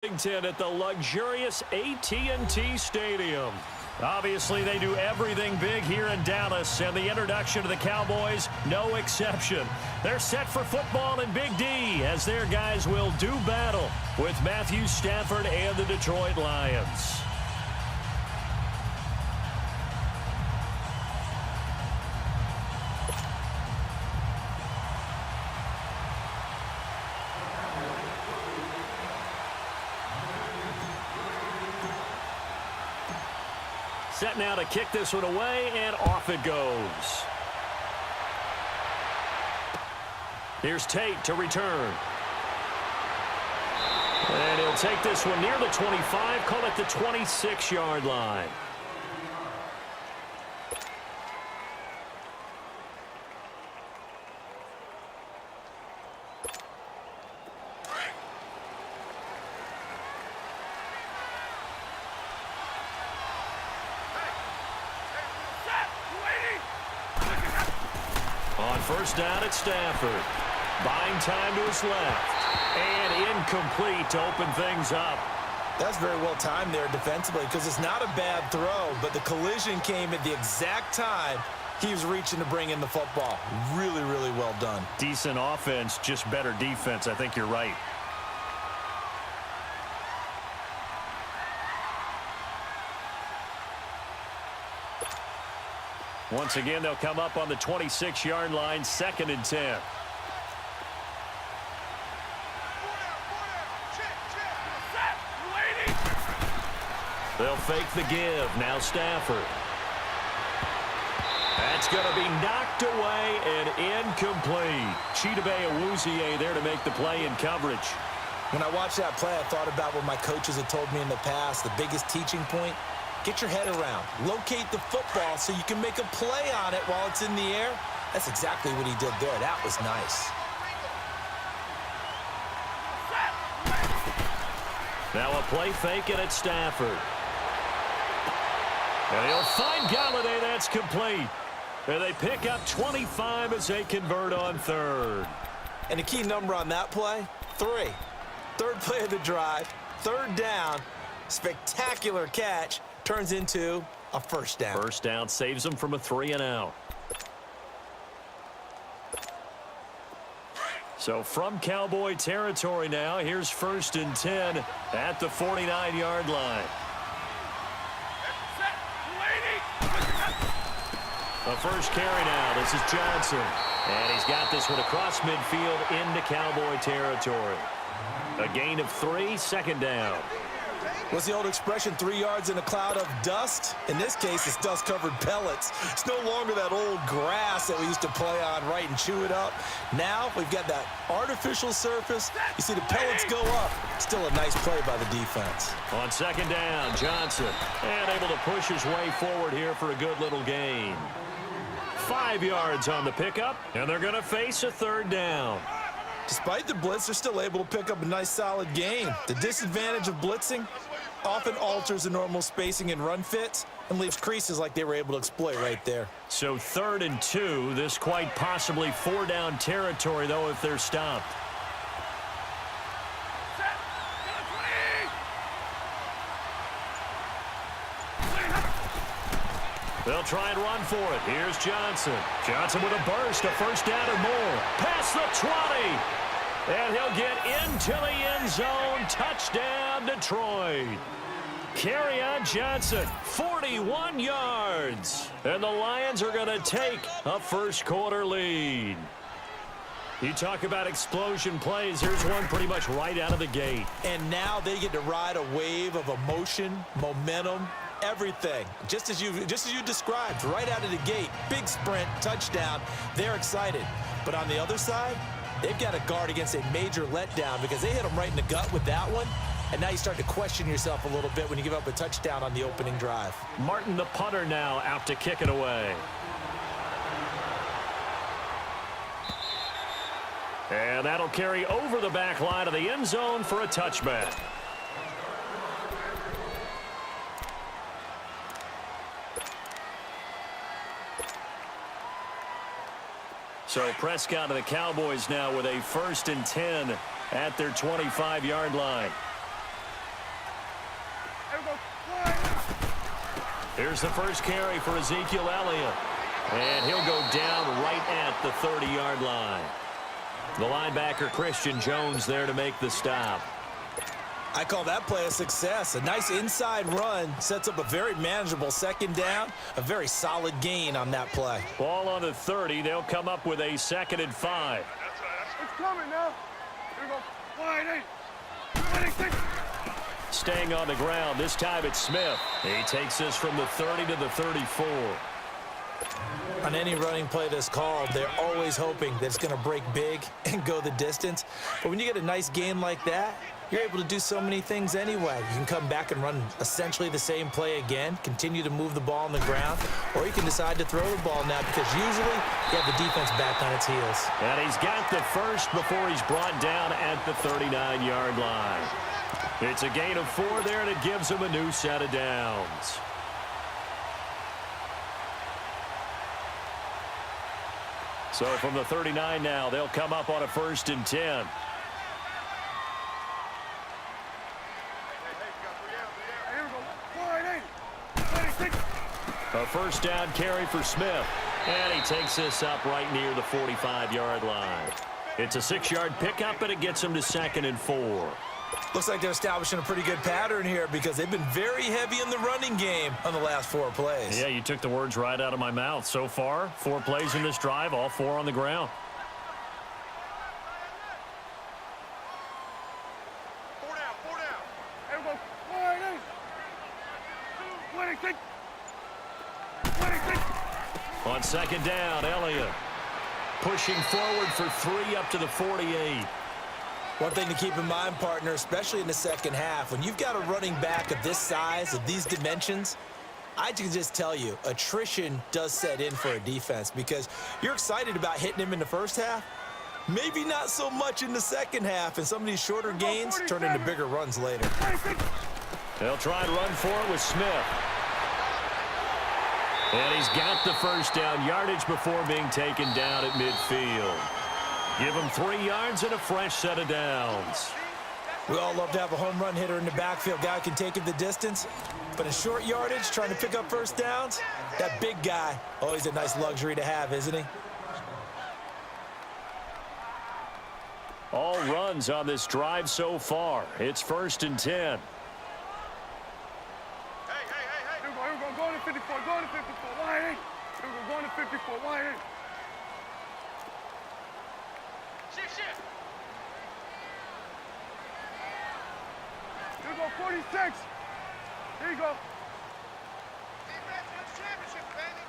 At the luxurious AT&T Stadium. Obviously, they do everything big here in Dallas, and the introduction to the Cowboys, no exception. They're set for football in Big D, as their guys will do battle with Matthew Stafford and the Detroit Lions. Set now to kick this one away, and off it goes. Here's Tate to return. And he'll take this one near the 25, call it the 26-yard line. First down at Stafford. Buying time to his left. And incomplete to open things up. That's very well timed there defensively because it's not a bad throw, but the collision came at the exact time he was reaching to bring in the football. Really, really well done. Decent offense, just better defense. I think you're right. Once again, they'll come up on the 26-yard line, 2nd and 10. They'll fake the give. Now Stafford. That's going to be knocked away and incomplete. Chidobe Awuzie there to make the play in coverage. When I watched that play, I thought about what my coaches had told me in the past. The biggest teaching point: get your head around. Locate the football so you can make a play on it while it's in the air. That's exactly what he did there. That was nice. Now a play fake, and it's Stafford. And he'll find Galladay. That's complete. And they pick up 25 as they convert on 3rd. And the key number on that play, 3. 3rd play of the drive, 3rd down, spectacular catch. Turns into a first down. First down saves them from a 3-and-out. So from Cowboy territory now, here's 1st and 10 at the 49-yard line. A first carry now. This is Johnson. And he's got this one across midfield into Cowboy territory. A gain of 3, 2nd down. What's the old expression, 3 yards in a cloud of dust? In this case, it's dust-covered pellets. It's no longer that old grass that we used to play on, right, and chew it up. Now we've got that artificial surface. You see the pellets go up. Still a nice play by the defense. On 2nd down, Johnson. And able to push his way forward here for a good little gain. 5 yards on the pickup, and they're going to face a 3rd down. Despite the blitz, they're still able to pick up a nice, solid gain. The disadvantage of blitzing often alters the normal spacing and run fits and leaves creases like they were able to exploit right there. So 3rd and 2, this quite possibly 4-down territory, though, if they're stopped. They'll try and run for it. Here's Johnson. Johnson with a burst, a first down or more. Past the 20. And he'll get into the end zone. Touchdown, Detroit. Kerryon Johnson, 41 yards. And the Lions are going to take a first-quarter lead. You talk about explosion plays. Here's one pretty much right out of the gate. And now they get to ride a wave of emotion, momentum, everything. Just as you described, right out of the gate. Big sprint, touchdown. They're excited. But on the other side, they've got to guard against a major letdown because they hit them right in the gut with that one. And now you start to question yourself a little bit when you give up a touchdown on the opening drive. Martin, the punter, now out to kick it away. And that'll carry over the back line of the end zone for a touchback. So Prescott and the Cowboys now with a 1st and 10 at their 25-yard line. Here's the first carry for Ezekiel Elliott. And he'll go down right at the 30-yard line. The linebacker, Christian Jones, there to make the stop. I call that play a success. A nice inside run sets up a very manageable second down. A very solid gain on that play. Ball on the 30. They'll come up with a 2nd and 5. It's coming now. Here we go. Wide 8. Staying on the ground. This time it's Smith. He takes this from the 30 to the 34. On any running play that's called, they're always hoping that it's going to break big and go the distance. But when you get a nice gain like that, you're able to do so many things anyway. You can come back and run essentially the same play again, continue to move the ball on the ground, or you can decide to throw the ball now because usually you have the defense back on its heels. And he's got the first before he's brought down at the 39-yard line. It's a gain of 4 there, and it gives him a new set of downs. So from the 39 now, they'll come up on a 1st and 10. A first down carry for Smith. And he takes this up right near the 45-yard line. It's a 6-yard pickup, and it gets him to 2nd and 4. Looks like they're establishing a pretty good pattern here because they've been very heavy in the running game on the last 4 plays. Yeah, you took the words right out of my mouth. So far, 4 plays in this drive, all 4 on the ground. 4 down. Here we go. Wide 8. 26. On 2nd down, Elliott pushing forward for 3 up to the 48. One thing to keep in mind, partner, especially in the second half, when you've got a running back of this size, of these dimensions, I can just tell you, attrition does set in for a defense because you're excited about hitting him in the first half, maybe not so much in the second half, and some of these shorter gains turn into bigger runs later. They'll try and run for it with Smith. And he's got the first down, yardage before being taken down at midfield. Give him 3 yards and a fresh set of downs. We all love to have a home run hitter in the backfield. Guy can take him the distance. But in short yardage, trying to pick up first downs, that big guy, always a nice luxury to have, isn't he? All runs on this drive so far. It's 1st and 10. Hey. Here we go. Going to 54. Going to 54. Wide 8. Here we go. Going to 54. Wide 8. Shit. Here we go. 46. Here you go. Defense wins championship, baby.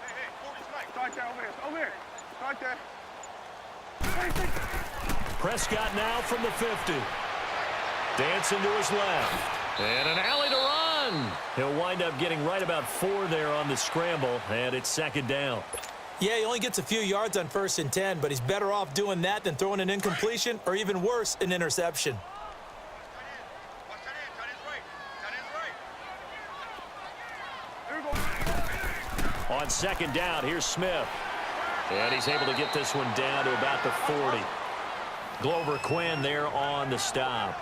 Hey, 40's Mike. Start there, over here. Start there. Prescott now from the 50. Dancing to his left. And an alley to run. He'll wind up getting right about 4 there on the scramble, and it's 2nd down. Yeah, he only gets a few yards on 1st and 10, but he's better off doing that than throwing an incompletion or even worse, an interception. On 2nd down, here's Smith. And he's able to get this one down to about the 40. Glover Quinn there on the stop.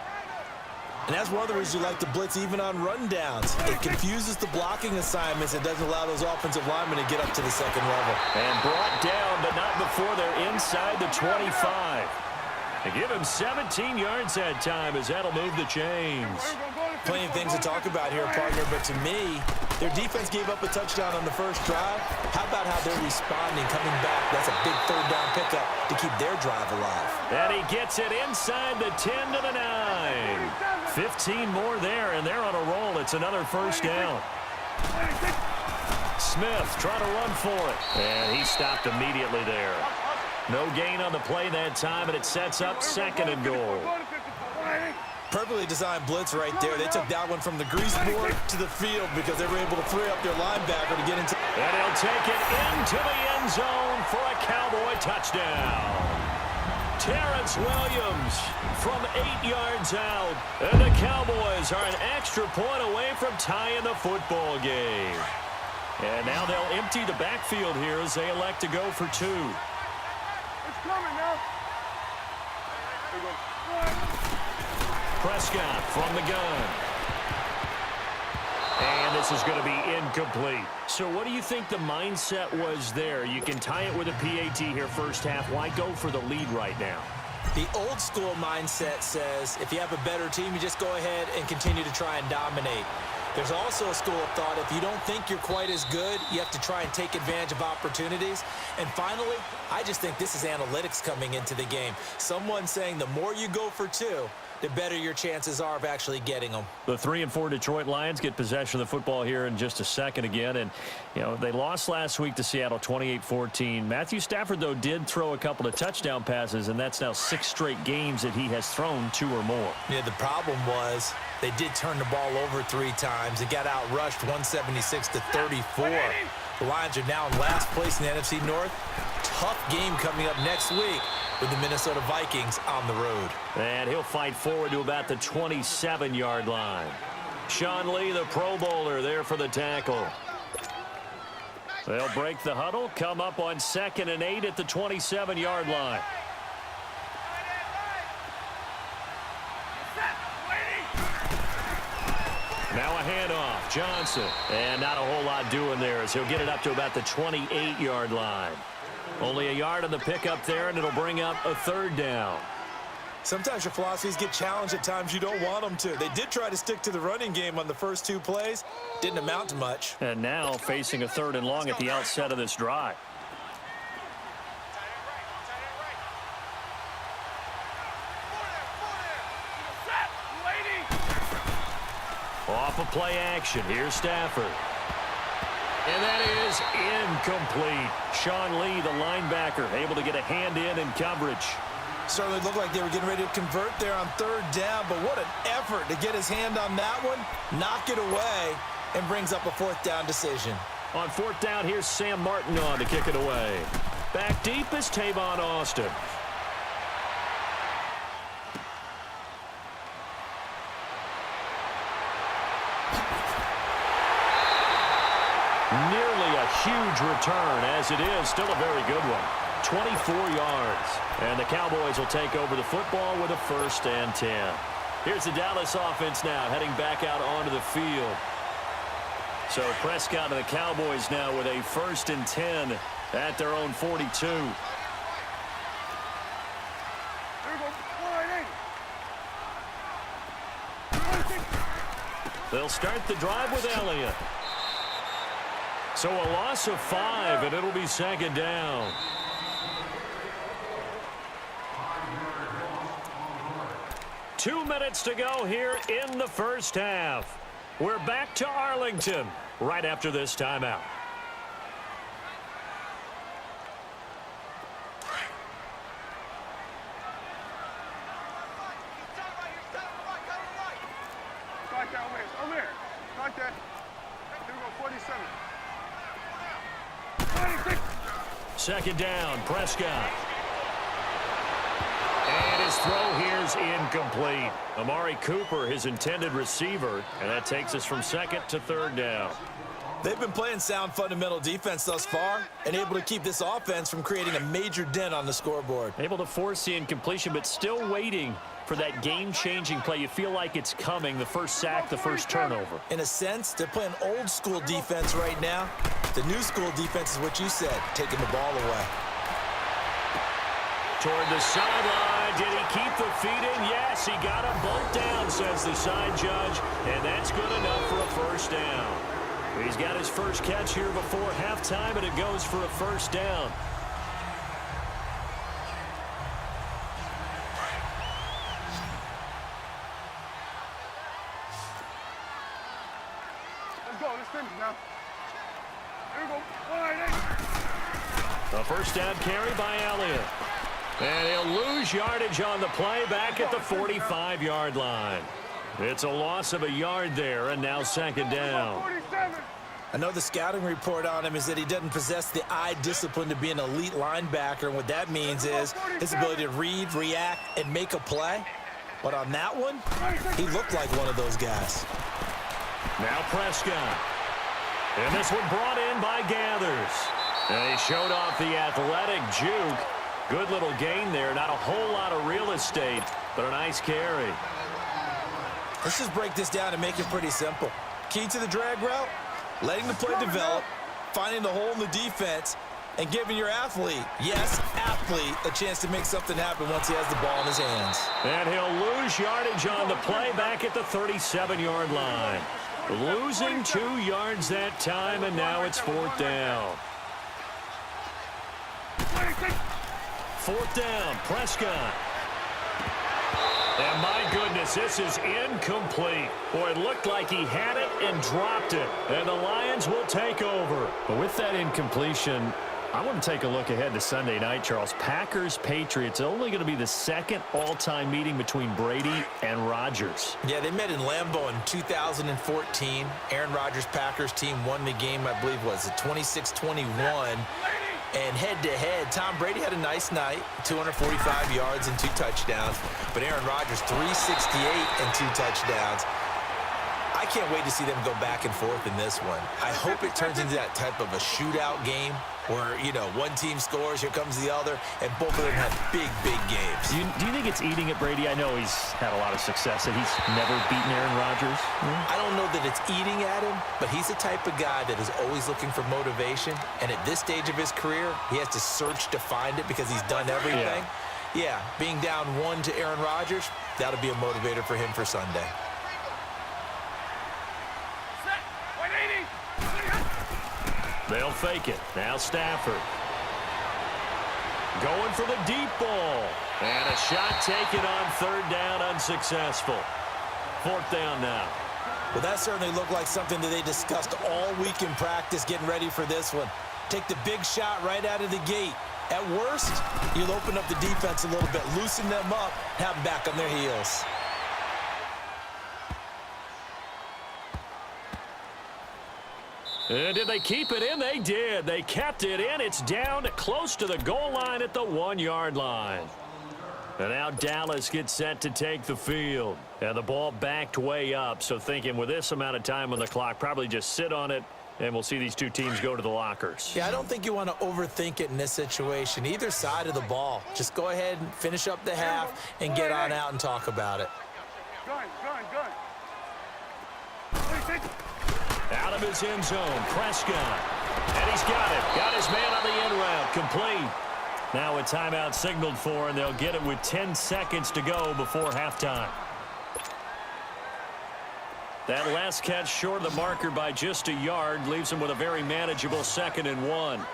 And that's one of the reasons you like to blitz even on run downs. It confuses the blocking assignments. It doesn't allow those offensive linemen to get up to the second level. And brought down, but not before they're inside the 25. They give him 17 yards that time as that'll move the chains. Plenty of things to talk about here, partner, but to me, their defense gave up a touchdown on the first drive. How about how they're responding, coming back? That's a big 3rd down pickup to keep their drive alive. And he gets it inside the 10 to the 9. 15 more there, and they're on a roll. It's another first down. Smith trying to run for it, and he stopped immediately there. No gain on the play that time, and it sets up 2nd and goal. Perfectly designed blitz right there. They took that one from the grease board to the field because they were able to free up their linebacker to get into. And he'll take it into the end zone for a Cowboy touchdown. Terrence Williams from 8 yards out. And the Cowboys are an extra point away from tying the football game. And now they'll empty the backfield here as they elect to go for 2. It's coming now. Here we go. Prescott from the gun. And this is going to be incomplete. So what do you think the mindset was there? You can tie it with a PAT here first half. Why go for the lead right now? The old school mindset says if you have a better team, you just go ahead and continue to try and dominate. There's also a school of thought, if you don't think you're quite as good, you have to try and take advantage of opportunities. And finally, I just think this is analytics coming into the game. Someone saying the more you go for two, the better your chances are of actually getting them. The 3-4 Detroit Lions get possession of the football here in just a second again. And, you know, they lost last week to Seattle 28-14. Matthew Stafford, though, did throw a couple of touchdown passes, and that's now 6 straight games that he has thrown 2 or more. Yeah, the problem was they did turn the ball over 3 times. It got outrushed 176-34. The Lions are now in last place in the NFC North. Tough game coming up next week with the Minnesota Vikings on the road. And he'll fight forward to about the 27-yard line. Sean Lee, the Pro Bowler, there for the tackle. They'll break the huddle, come up on 2nd and 8 at the 27-yard line. Now a handoff, Johnson. And not a whole lot doing there as he'll get it up to about the 28-yard line. Only a yard on the pickup there, and it'll bring up a 3rd down. Sometimes your philosophies get challenged at times you don't want them to. They did try to stick to the running game on the first 2 plays. Didn't amount to much. And now facing a 3rd and long at the outset of this drive. Off of play action. Here's Stafford. And that is incomplete. Sean Lee, the linebacker, able to get a hand in coverage. Certainly looked like they were getting ready to convert there on 3rd down, but what an effort to get his hand on that one, knock it away, and brings up a 4th down decision. On 4th down, here's Sam Martin on to kick it away. Back deep is Tavon Austin. Nearly a huge return, as it is still a very good one. 24 yards. And the Cowboys will take over the football with a 1st and 10. Here's the Dallas offense now heading back out onto the field. So Prescott and the Cowboys now with a 1st and 10 at their own 42. They'll start the drive with Elliott. So a loss of 5, and it'll be 2nd down. Two minutes to go here in the first half. We're back to Arlington right after this timeout. Like that, over here. Like that. Here we go, 47. 2nd down, Prescott. And his throw here's incomplete. Amari Cooper, his intended receiver, and that takes us from 2nd to 3rd down. They've been playing sound fundamental defense thus far and able to keep this offense from creating a major dent on the scoreboard. Able to force the incompletion, but still waiting for that game-changing play. You feel like it's coming, the first sack, the first turnover. In a sense, they're playing old school defense right now. The new school defense is what you said, taking the ball away. Toward the sideline, did he keep the feet in? Yes, he got them both down, says the side judge, and that's good enough for a 1st down. He's got his first catch here before halftime, and it goes for a 1st down. Let's go, let's finish now. Here we go, 1-8. A 1st down carry by Elliott. And he'll lose yardage on the play back at the 45-yard line. It's a loss of a yard there, and now 2nd down. 47. I know the scouting report on him is that he doesn't possess the eye discipline to be an elite linebacker, and what that means is his ability to read, react, and make a play. But on that one, he looked like one of those guys. Now Prescott. And this one brought in by Gathers. And he showed off the athletic juke. Good little gain there. Not a whole lot of real estate, but a nice carry. Let's just break this down and make it pretty simple. Key to the drag route, letting the play develop, finding the hole in the defense, and giving your athlete, yes, athlete, a chance to make something happen once he has the ball in his hands. And he'll lose yardage on the play back at the 37-yard line. Losing 2 yards that time, and now it's 4th down. 4th down, Prescott. And my goodness, this is incomplete. Boy, it looked like he had it and dropped it. And the Lions will take over. But with that incompletion, I want to take a look ahead to Sunday night, Charles. Packers-Patriots, only going to be the second all-time meeting between Brady and Rodgers. Yeah, they met in Lambeau in 2014. Aaron Rodgers' Packers team won the game, I believe, was it 26-21. And head-to-head, Tom Brady had a nice night, 245 yards and 2 touchdowns. But Aaron Rodgers, 368 and 2 touchdowns. I can't wait to see them go back and forth in this one. I hope it turns into that type of a shootout game where, you know, one team scores, here comes the other, and both of them have big, big games. Do you think it's eating at Brady? I know he's had a lot of success, and he's never beaten Aaron Rodgers. I don't know that it's eating at him, but he's the type of guy that is always looking for motivation, and at this stage of his career, he has to search to find it because he's done everything. Yeah, being down 1 to Aaron Rodgers, that'll be a motivator for him for Sunday. They'll fake it. Now Stafford. Going for the deep ball. And a shot taken on 3rd down, unsuccessful. 4th down now. Well, that certainly looked like something that they discussed all week in practice getting ready for this one. Take the big shot right out of the gate. At worst, you'll open up the defense a little bit, loosen them up, have them back on their heels. And did they keep it in? They did. They kept it in. It's down close to the goal line at the 1-yard line. And now Dallas gets set to take the field. And the ball backed way up. So thinking with this amount of time on the clock, probably just sit on it, and we'll see these two teams go to the lockers. Yeah, I don't think you want to overthink it in this situation. Either side of the ball. Just go ahead and finish up the half and get on out and talk about it. Gun. Out of his end zone, Prescott. And he's got it. Got his man on the end route. Complete. Now a timeout signaled for, and they'll get it with 10 seconds to go before halftime. That last catch short of the marker by just a yard leaves him with a very manageable 2nd and 1. Here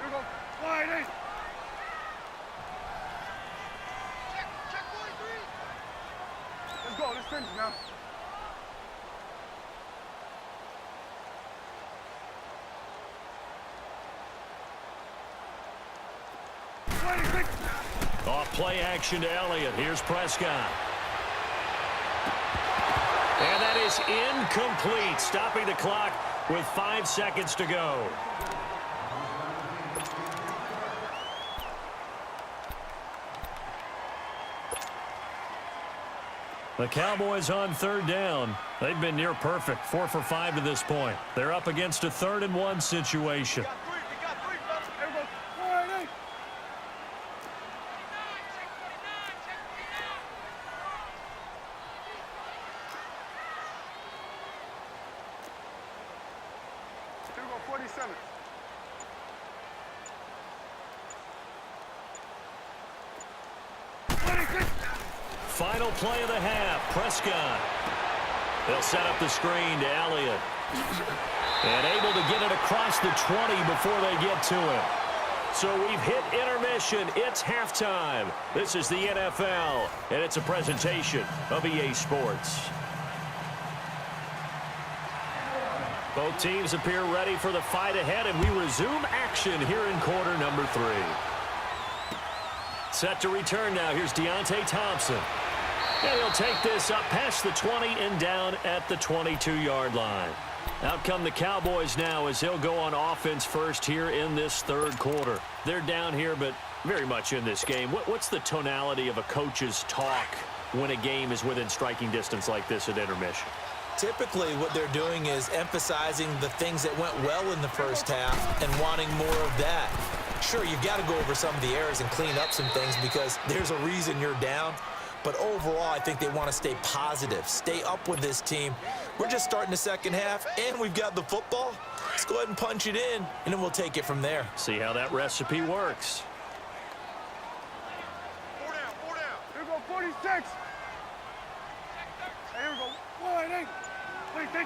we go. Wide eight. Check 43. Let's go. Let's finish now. Off play action to Elliott. Here's Prescott. And that is incomplete. Stopping the clock with 5 seconds to go. The Cowboys on 3rd down. They've been near perfect. 4 for 5 to this point. They're up against a 3rd and 1 situation. We got three, fellas. Here we go. Wide eight. Here we go, 47. Final play of the half. Prescott. They'll set up the screen to Elliott. And able to get it across the 20 before they get to him. So we've hit intermission. It's halftime. This is the NFL, and it's a presentation of EA Sports. Both teams appear ready for the fight ahead, and we resume action here in quarter number 3. Set to return now. Here's Deontay Thompson. And he'll take this up past the 20 and down at the 22-yard line. Out come the Cowboys now as he'll go on offense first here in this 3rd quarter. They're down here, but very much in this game. What's the tonality of a coach's talk when a game is within striking distance like this at intermission? Typically, what they're doing is emphasizing the things that went well in the first half and wanting more of that. Sure, you've got to go over some of the errors and clean up some things because there's a reason you're down. But overall, I think they want to stay positive, stay up with this team. We're just starting the second half, and we've got the football. Let's go ahead and punch it in, and then we'll take it from there. See how that recipe works. 4 down, 4 down. Here we go, 46. Hey, here we go. 1, 8. 26.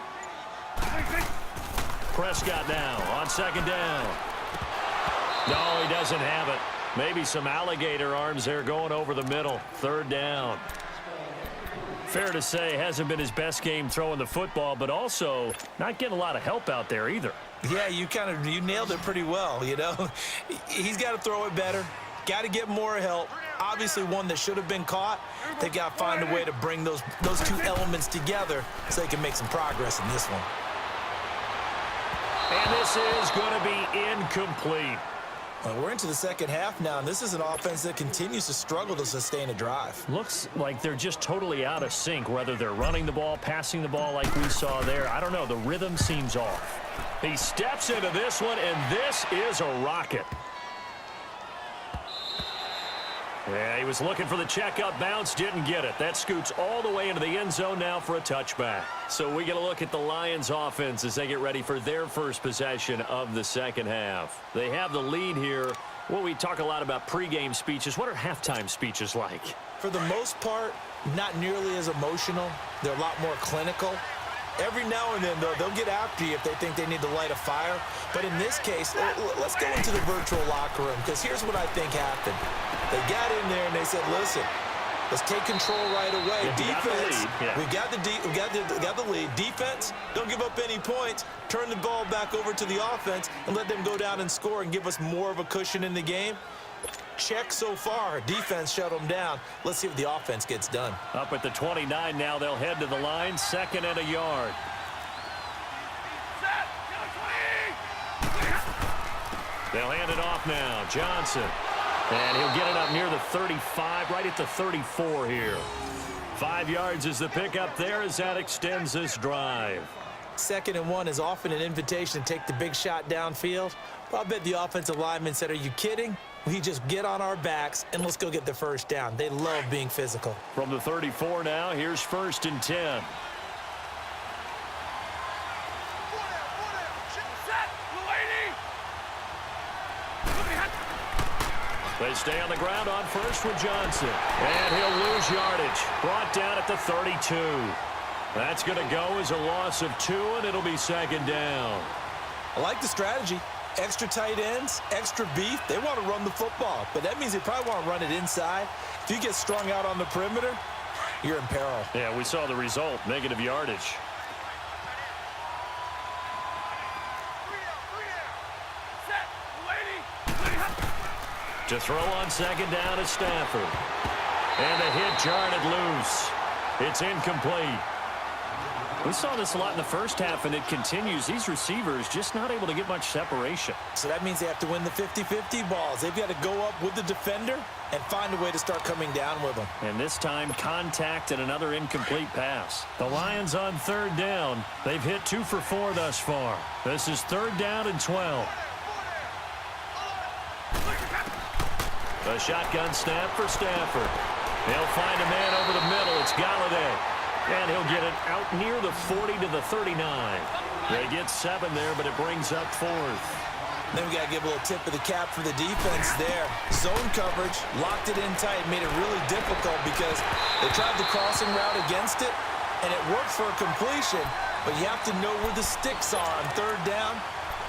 26. Prescott now on second down. No, he doesn't have it. Maybe some alligator arms there going over the middle. Third down. Fair to say, hasn't been his best game throwing the football, but also not getting a lot of help out there either. Yeah, you nailed it pretty well, you know. He's got to throw it better. Got to get more help. Obviously one that should have been caught. They got to find a way to bring those two elements together so they can make some progress in this one. And this is going to be incomplete. Well, we're into the second half now, and this is an offense that continues to struggle to sustain a drive. Looks like they're just totally out of sync, whether they're running the ball, passing the ball like we saw there. I don't know. The rhythm seems off. He steps into this one, and this is a rocket. Yeah, he was looking for the checkup bounce, didn't get it. That scoots all the way into the end zone now for a touchback. So we get a look at the Lions offense as they get ready for their first possession of the second half. They have the lead here. Well, we talk a lot about pregame speeches. What are halftime speeches like? For the most part, not nearly as emotional. They're a lot more clinical. Every now and then, though, they'll get after you if they think they need to light a fire. But in this case, let's go into the virtual locker room, because here's what I think happened. They got in there and they said, listen, let's take control right away. Yeah, defense, we got the lead. Defense, don't give up any points. Turn the ball back over to the offense and let them go down and score and give us more of a cushion in the game. Check so far. Defense shut them down. Let's see what the offense gets done. Up at the 29 now, they'll head to the line, 2nd and a yard. They'll hand it off now. Johnson. And he'll get it up near the 35, right at the 34 here. 5 yards is the pickup there as that extends this drive. 2nd and 1 is often an invitation to take the big shot downfield. But I bet the offensive lineman said, are you kidding? We just get on our backs and let's go get the first down. They love being physical. From the 34 now, here's 1st and 10. They stay on the ground on first with Johnson. And he'll lose yardage. Brought down at the 32. That's going to go as a loss of 2, and it'll be 2nd down. I like the strategy. Extra tight ends, extra beef. They want to run the football, but that means they probably want to run it inside. If you get strung out on the perimeter, you're in peril. Yeah, we saw the result, negative yardage. To throw on 2nd down is Stafford. And the hit jarred it loose. It's incomplete. We saw this a lot in the first half, and it continues. These receivers just not able to get much separation. So that means they have to win the 50-50 balls. They've got to go up with the defender and find a way to start coming down with them. And this time, contact and another incomplete pass. The Lions on 3rd down. They've hit 2 for 4 thus far. This is 3rd down and 12. A shotgun snap for Stafford. He'll find a man over the middle. It's Galladay. And he'll get it out near the 40 to the 39. They get 7 there, but it brings up 4th. Then we got to give a little tip of the cap for the defense there. Zone coverage, locked it in tight, made it really difficult because they tried the crossing route against it, and it worked for a completion, but you have to know where the sticks are on 3rd down.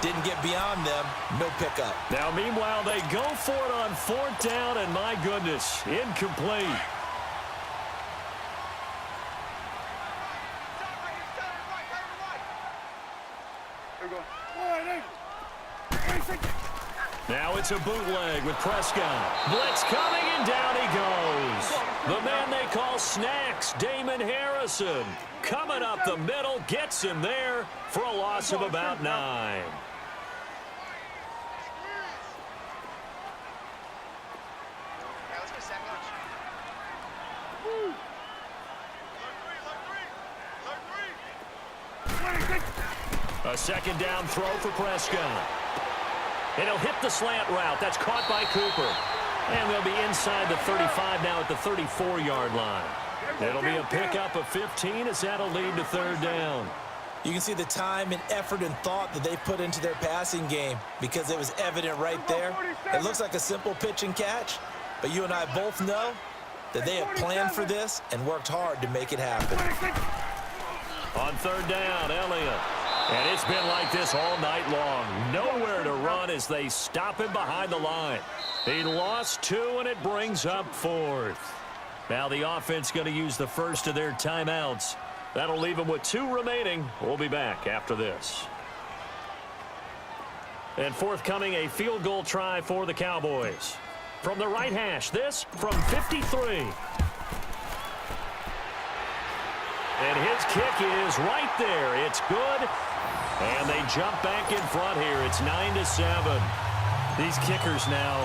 Didn't get beyond them, no pickup. Now, meanwhile, they go for it on 4th down, and my goodness, incomplete. Now it's a bootleg with Prescott. Blitz coming, and down he goes. The man they call Snacks, Damon Harrison. Coming up the middle, gets him there for a loss of about 9. A 2nd down throw for Prescott. And he'll hit the slant route. That's caught by Cooper. And they'll be inside the 35 now at the 34-yard line. It'll be a pickup of 15 as that'll lead to third down. You can see the time and effort and thought that they put into their passing game because it was evident right there. It looks like a simple pitch and catch, but you and I both know that they have planned for this and worked hard to make it happen. On third down, Elliott. And it's been like this all night long. Nowhere to run as they stop him behind the line. He lost 2, and it brings up 4th. Now the offense going to use the first of their timeouts. That'll leave them with 2 remaining. We'll be back after this. And forthcoming, a field goal try for the Cowboys. From the right hash, this from 53. And his kick is right there. It's good. And they jump back in front here. It's 9-7. These kickers now,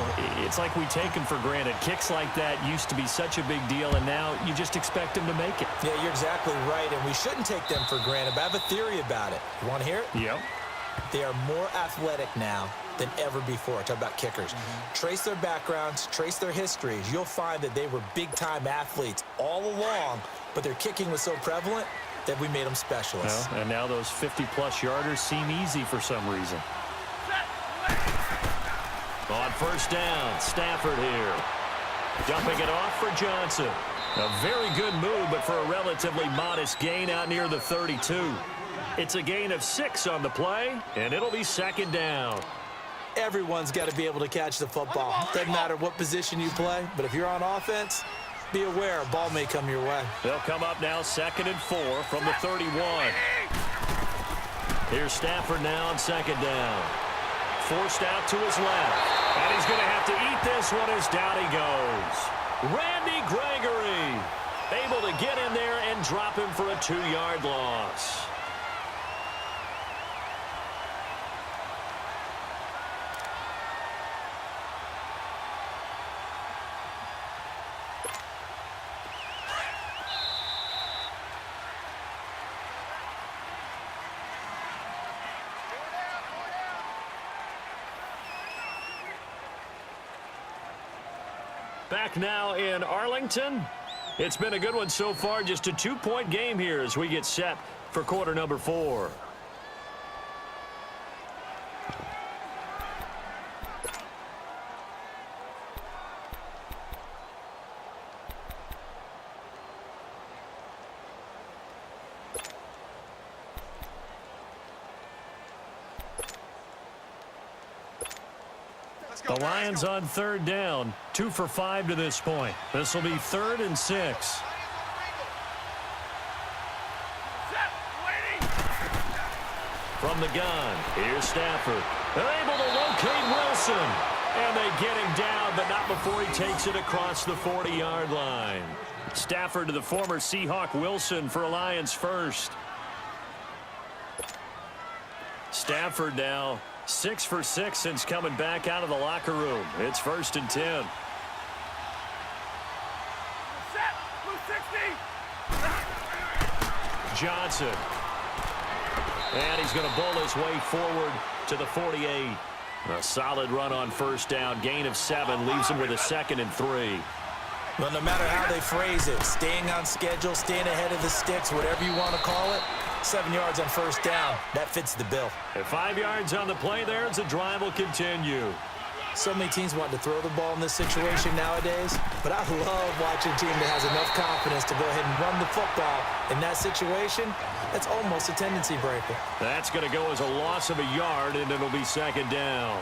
it's like we take them for granted. Kicks like that used to be such a big deal, and now you just expect them to make it. Yeah, you're exactly right, and we shouldn't take them for granted, but I have a theory about it. You want to hear it? Yep. They are more athletic now than ever before. Talk about kickers. Trace their backgrounds, trace their histories. You'll find that they were big-time athletes all along, but their kicking was so prevalent that we made them specialists. Well, and now those 50-plus yarders seem easy for some reason. On first down, Stafford here. Dumping it off for Johnson. A very good move, but for a relatively modest gain out near the 32. It's a gain of 6 on the play, and it'll be second down. Everyone's got to be able to catch the football. Doesn't matter what position you play, but if you're on offense, be aware a ball may come your way. They'll come up now 2nd and 4 from the 31. Here's Stafford now on second down. Forced out to his left. And he's going to have to eat this one as down he goes. Randy Gregory able to get in there and drop him for a 2-yard loss. Back now in Arlington. It's been a good one so far. Just a 2-point game here as we get set for quarter number 4. The Lions on third down, 2 for 5 to this point. This will be 3rd and 6. From the gun, here's Stafford. They're able to locate Wilson. And they get him down, but not before he takes it across the 40-yard line. Stafford to the former Seahawk Wilson for a Lions first. Stafford now 6 for 6 since coming back out of the locker room. It's 1st and 10. Johnson. And he's going to bowl his way forward to the 48. A solid run on first down. Gain of 7 leaves him with a 2nd and 3. Well, no matter how they phrase it, staying on schedule, staying ahead of the sticks, whatever you want to call it, 7 yards on first down, that fits the bill. At 5 yards on the play there, as the drive will continue. So many teams want to throw the ball in this situation nowadays, but I love watching a team that has enough confidence to go ahead and run the football. In that situation, that's almost a tendency breaker. That's going to go as a loss of a yard, and it'll be 2nd down.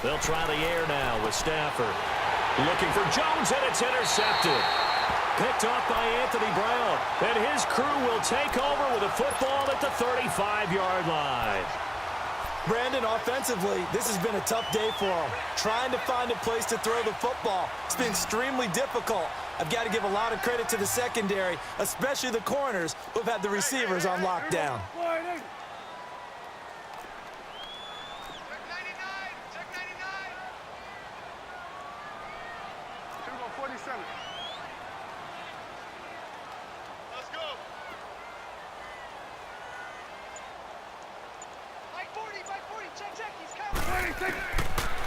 They'll try the air now with Stafford. Looking for Jones, and it's intercepted. Picked off by Anthony Brown. And his crew will take over with a football at the 35-yard line. Brandon, offensively, this has been a tough day for them. Trying to find a place to throw the football. It's been extremely difficult. I've got to give a lot of credit to the secondary, especially the corners who have had the receivers on lockdown.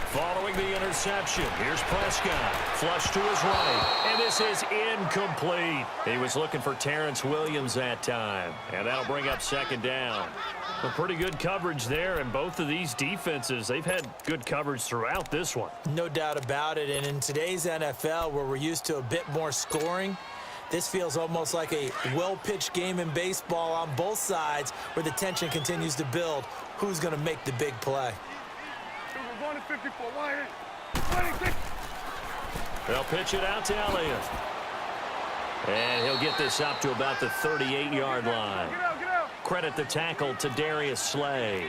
Following the interception, here's Prescott. Flush to his right, and this is incomplete. He was looking for Terrence Williams that time, and that'll bring up second down. Well, pretty good coverage there, and both of these defenses, they've had good coverage throughout this one. No doubt about it, and in today's NFL, where we're used to a bit more scoring, this feels almost like a well-pitched game in baseball on both sides where the tension continues to build. Who's going to make the big play? They'll pitch it out to Elliott. And he'll get this up to about the 38-yard line. Credit the tackle to Darius Slay.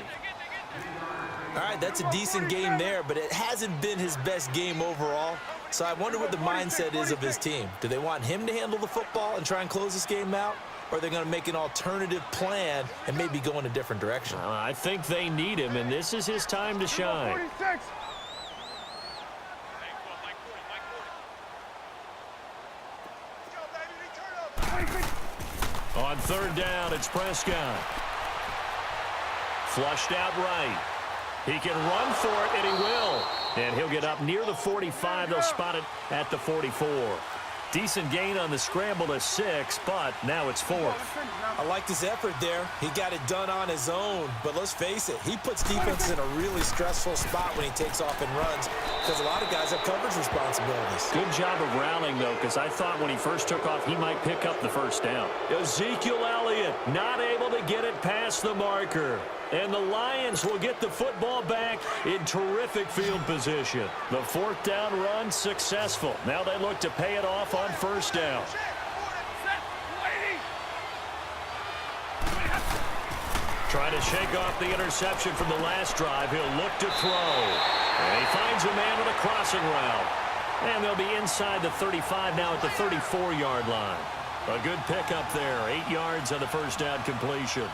All right, that's a decent game there, but it hasn't been his best game overall. So I wonder what the mindset is of his team. Do they want him to handle the football and try and close this game out? Or are they going to make an alternative plan and maybe go in a different direction? I think they need him, and this is his time to shine. On third down, it's Prescott. Flushed out right. He can run for it, and he will. And he'll get up near the 45. They'll spot it at the 44. Decent gain on the scramble to 6, but now it's 4th. I liked his effort there. He got it done on his own. But let's face it, he puts defense in a really stressful spot when he takes off and runs because a lot of guys have coverage responsibilities. Good job of rallying, though, because I thought when he first took off, he might pick up the first down. Ezekiel Elliott not able to get it past the marker. And the Lions will get the football back in terrific field position. The 4th down run successful. Now they look to pay it off on first down. Trying to shake off the interception from the last drive. He'll look to throw. And he finds a man on a crossing route. And they'll be inside the 35 now at the 34-yard line. A good pickup there. 8 yards on the first down completion.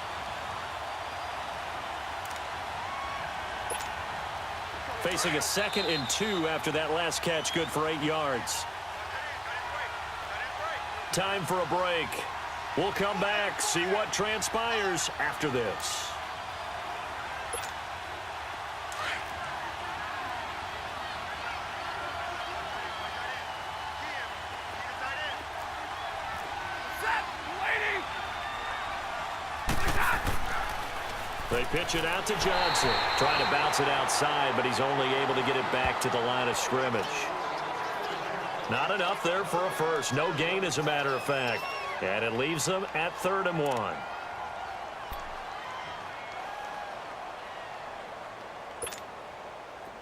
Facing a 2nd and 2 after that last catch, good for 8 yards. Time for a break. We'll come back, see what transpires after this. They pitch it out to Johnson. Trying to bounce it outside, but he's only able to get it back to the line of scrimmage. Not enough there for a first. No gain, as a matter of fact. And it leaves them at 3rd and 1.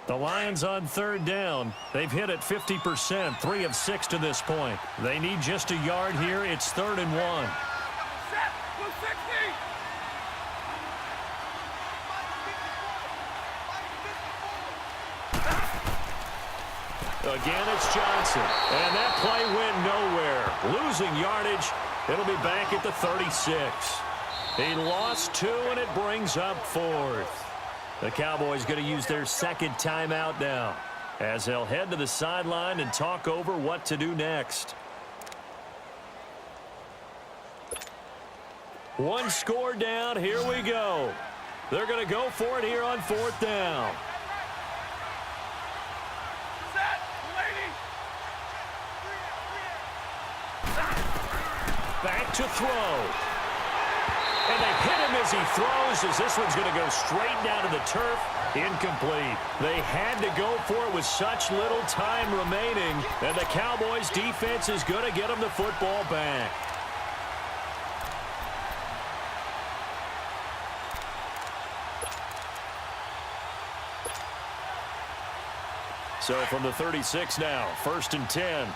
The Lions on 3rd down. They've hit it 50%, 3 of 6 to this point. They need just a yard here. It's 3rd and 1. Again, it's Johnson. And that play went nowhere. Losing yardage. It'll be back at the 36. He lost 2, and it brings up 4th. The Cowboys going to use their 2nd timeout now as they'll head to the sideline and talk over what to do next. One score down. Here we go. They're going to go for it here on 4th down. Back to throw. And they hit him as he throws, as this one's going to go straight down to the turf. Incomplete. They had to go for it with such little time remaining, and the Cowboys defense is going to get them the football back. So from the 36 now, 1st and 10.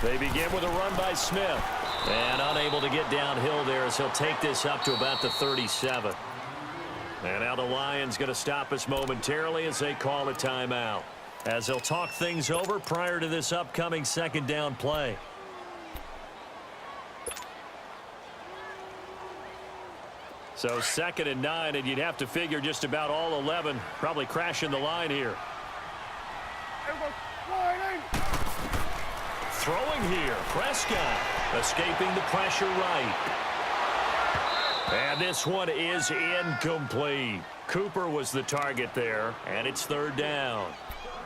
They begin with a run by Smith. And unable to get downhill there as he'll take this up to about the 37. And now the Lions going to stop us momentarily as they call a timeout, as they'll talk things over prior to this upcoming 2nd down play. So 2nd and 9, and you'd have to figure just about all 11 probably crashing the line here. Throwing here, Prescott escaping the pressure right. And this one is incomplete. Cooper was the target there, and it's third down.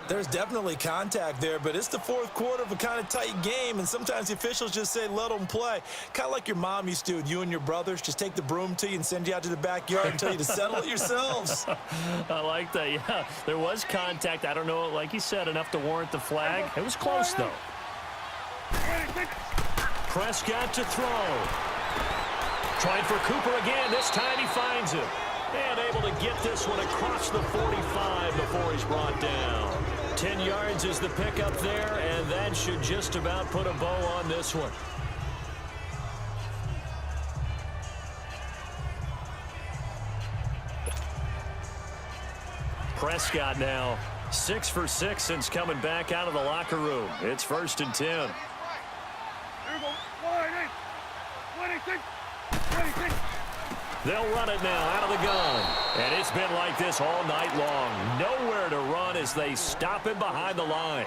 There's definitely contact there, but it's the fourth quarter of a kind of tight game, and sometimes the officials just say, let them play. Kind of like your mom used to with you and your brothers. Just take the broom to you and send you out to the backyard and tell you to settle it yourselves. I like that, yeah. There was contact. I don't know, like you said, enough to warrant the flag. It was close, though. Prescott to throw. Trying for Cooper again. This time he finds him. And able to get this one across the 45 before he's brought down. 10 yards is the pickup there, and that should just about put a bow on this one. Prescott now 6 for 6 since coming back out of the locker room. It's 1st and 10. Here we go. 26. They'll run it now out of the gun. And it's been like this all night long. Nowhere to run as they stop him behind the line.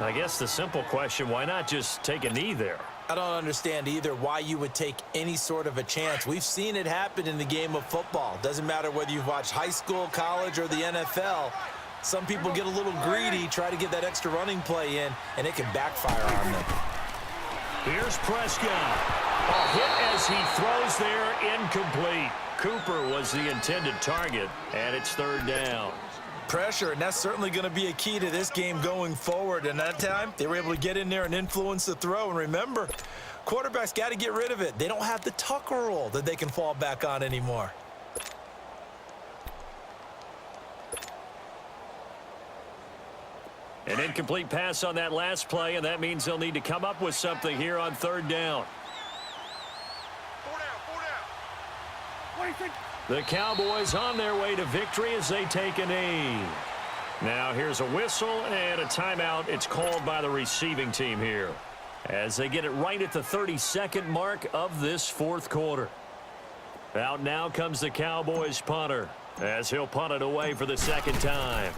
I guess the simple question, why not just take a knee there? I don't understand either why you would take any sort of a chance. We've seen it happen in the game of football. Doesn't matter whether you've watched high school, college, or the NFL. Some people get a little greedy, try to get that extra running play in, and it can backfire on them. Here's Prescott. A hit as he throws there, incomplete. Cooper was the intended target, and it's third down. Pressure, and that's certainly going to be a key to this game going forward. And that time, they were able to get in there and influence the throw. And remember, quarterbacks got to get rid of it. They don't have the Tucker rule that they can fall back on anymore. An incomplete pass on that last play, and that means they'll need to come up with something here on third down. 26. The Cowboys on their way to victory as they take a knee. Now here's a whistle and a timeout. It's called by the receiving team here as they get it right at the 32nd mark of this fourth quarter. Out now comes the Cowboys punter as he'll punt it away for the second time.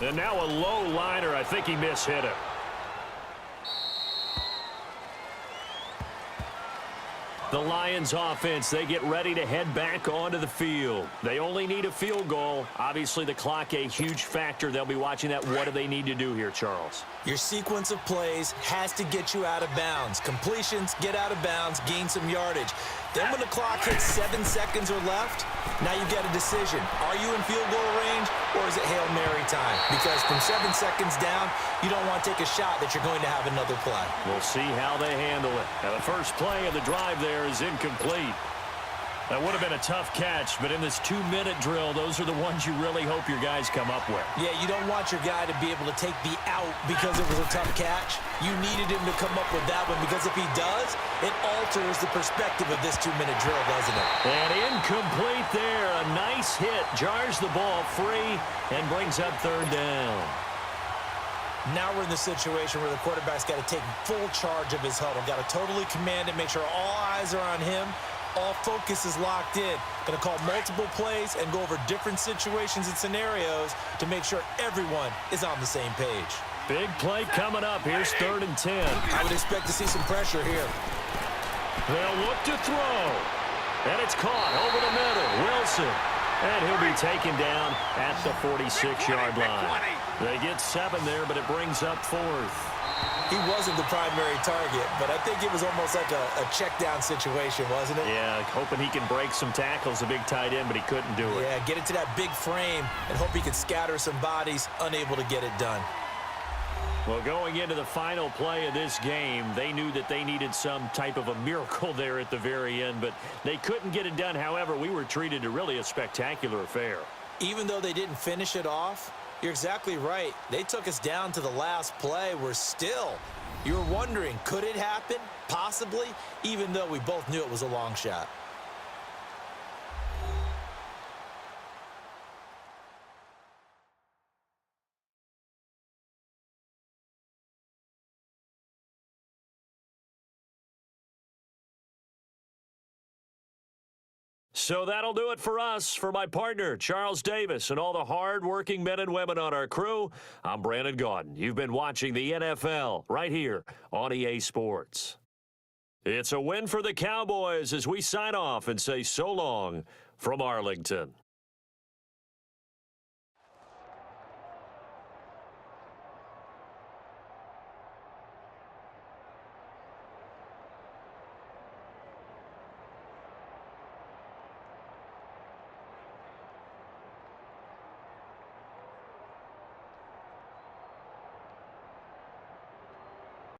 And now a low liner. I think he mishit it. The Lions offense, they get ready to head back onto the field. They only need a field goal. Obviously, the clock a huge factor. They'll be watching that. What do they need to do here, Charles? Your sequence of plays has to get you out of bounds. Completions, get out of bounds, gain some yardage. Then when the clock hits 7 seconds or left, now you've got a decision. Are you in field goal range or is it Hail Mary time? Because from 7 seconds down, you don't want to take a shot that you're going to have another play. We'll see how they handle it. Now, the first play of the drive there is incomplete. That would have been a tough catch, but in this 2-minute drill, those are the ones you really hope your guys come up with. Yeah, you don't want your guy to be able to take the out because it was a tough catch. You needed him to come up with that one because if he does, it alters the perspective of this 2-minute drill, doesn't it? And incomplete there. A nice hit. Jars the ball free and brings up third down. Now we're in the situation where the quarterback's got to take full charge of his huddle. Got to totally command it, make sure all eyes are on him. All focus is locked in. Going to call multiple plays and go over different situations and scenarios to make sure everyone is on the same page. Big play coming up. Here's 3rd and 10. I would expect to see some pressure here. They'll look to throw. And it's caught over the middle. Wilson. And he'll be taken down at the 46-yard line. They get 7 there, but it brings up 4th. He wasn't the primary target, but I think it was almost like a check-down situation, wasn't it? Yeah, hoping he can break some tackles, a big tight end, but he couldn't do it. Yeah, get it to that big frame and hope he can scatter some bodies, unable to get it done. Well, going into the final play of this game, they knew that they needed some type of a miracle there at the very end, but they couldn't get it done. However, we were treated to really a spectacular affair. Even though they didn't finish it off, you're exactly right. They took us down to the last play. We're still, you were wondering, could it happen? Possibly, even though we both knew it was a long shot. So that'll do it for us. For my partner, Charles Davis, and all the hard-working men and women on our crew, I'm Brandon Gaudin. You've been watching the NFL right here on EA Sports. It's a win for the Cowboys as we sign off and say so long from Arlington.